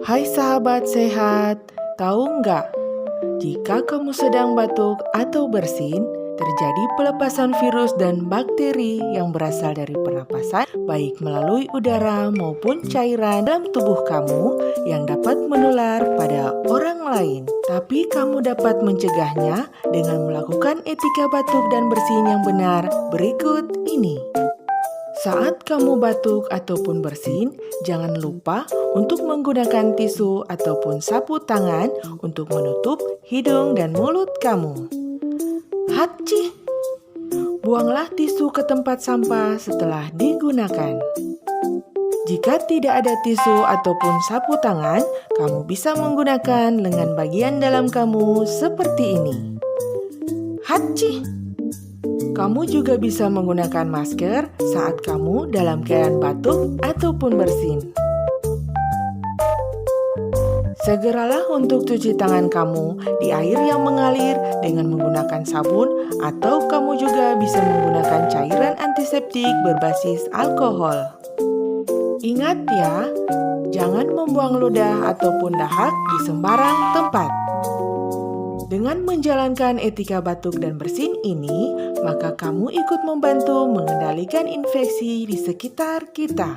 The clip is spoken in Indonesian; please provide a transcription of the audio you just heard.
Hai sahabat sehat, tahu nggak? Jika kamu sedang batuk atau bersin, terjadi pelepasan virus dan bakteri yang berasal dari pernapasan, baik melalui udara maupun cairan dalam tubuh kamu yang dapat menular pada orang lain. Tapi kamu dapat mencegahnya dengan melakukan etika batuk dan bersin yang benar berikut ini. Saat kamu batuk ataupun bersin, jangan lupa untuk menggunakan tisu ataupun sapu tangan untuk menutup hidung dan mulut kamu. Hachi! Buanglah tisu ke tempat sampah setelah digunakan. Jika tidak ada tisu ataupun sapu tangan, kamu bisa menggunakan lengan bagian dalam kamu seperti ini. Hachi! Kamu juga bisa menggunakan masker saat kamu dalam keadaan batuk ataupun bersin. Segeralah untuk cuci tangan kamu di air yang mengalir dengan menggunakan sabun, atau kamu juga bisa menggunakan cairan antiseptik berbasis alkohol. Ingat ya, jangan membuang ludah ataupun dahak di sembarang tempat. Dengan menjalankan etika batuk dan bersin ini, maka kamu ikut membantu mengendalikan infeksi di sekitar kita.